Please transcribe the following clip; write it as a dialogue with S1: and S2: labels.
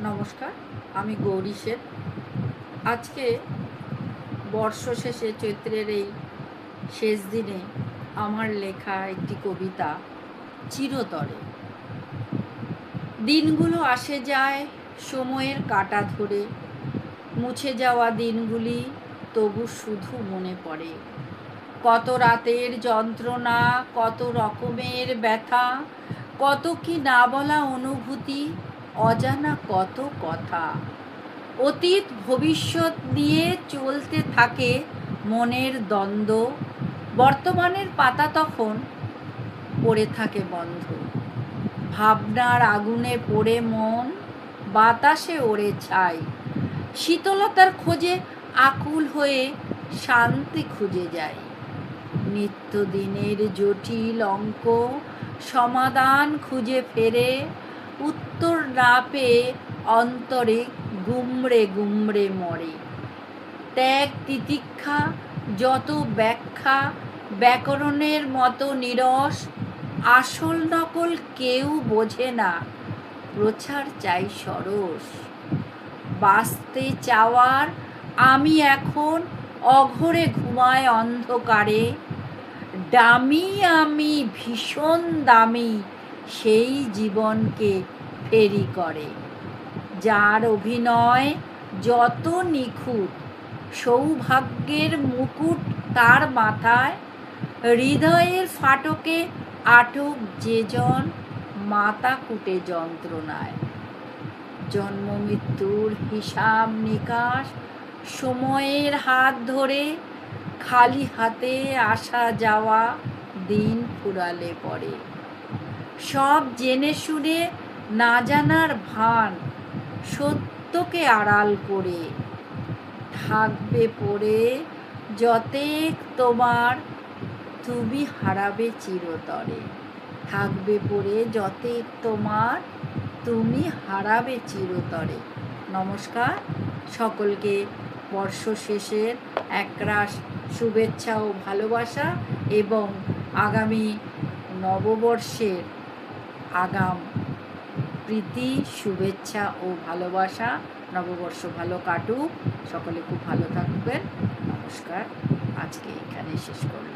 S1: নমস্কার, আমি গৌরী সেন। আজকে বর্ষ শেষে চৈত্রের এই শেষ দিনে আমার লেখা একটি কবিতা চিরতরে। দিনগুলো আসে যায় সময়ের কাঁটা ধরে, মুছে যাওয়া দিনগুলি তবু শুধু মনে পড়ে। কত রাতের যন্ত্রণা, কত রকমের ব্যথা, কত কি না বলা অনুভূতি, অজানা কত কথা। অতীত ভবিষ্যৎ নিয়ে চলতে থাকে মনের দ্বন্দ্ব। বর্তমানের পাতা তখন পড়ে থাকে বন্ধ। ভাবনার আগুনে পড়ে মন, বাতাসে ওড়ে ছাই। শীতলতার খোঁজে আকুল হয়ে শান্তি খুঁজে যায়। নিত্যদিনের জটিল অঙ্ক সমাধান খুঁজে ফেরে, উত্তর না পেয়ে অন্তরে গুমড়ে গুমড়ে মরে। ত্যাগ তিতিক্ষা যত ব্যাখ্যা ব্যাকরণের মতো নিরস, আসল নকল কেউ বোঝে না, প্রচার চাই সরস। বাঁচতে চাওয়ার আমি এখন অঘরে ঘুমায় অন্ধকারে, দামি আমি ভীষণ দামি সেই জীবনকে ফেরি করে। যার অভিনয় যত নিখুঁত, সৌভাগ্যের মুকুট তার মাথায়, হৃদয়ের ফাটকে আটক যেজন মাথা কুটে যন্ত্রণায়। জন্ম মৃত্যুর হিসাব নিকাশ সময়ের হাত ধরে, খালি হাতে আসা যাওয়া দিন ফুরালে পরে। সব জেনে শুনে না জানার ভান সত্যকে আড়াল করে, থাকবে পড়ে যতেক তোমার তুমি হারাবে চিরতরে। থাকবে পড়ে যতেক তোমার তুমি হারাবে চিরতরে। নমস্কার, সকলকে বর্ষ শেষের একরাশ শুভেচ্ছা ও ভালোবাসা এবং আগামী নববর্ষের আগাম প্রীতি, শুভেচ্ছা ও ভালোবাসা। নববর্ষ ভালো কাটুক, সকলে খুব ভালো থাকবেন। নমস্কার, আজকে এখানে শেষ করলাম।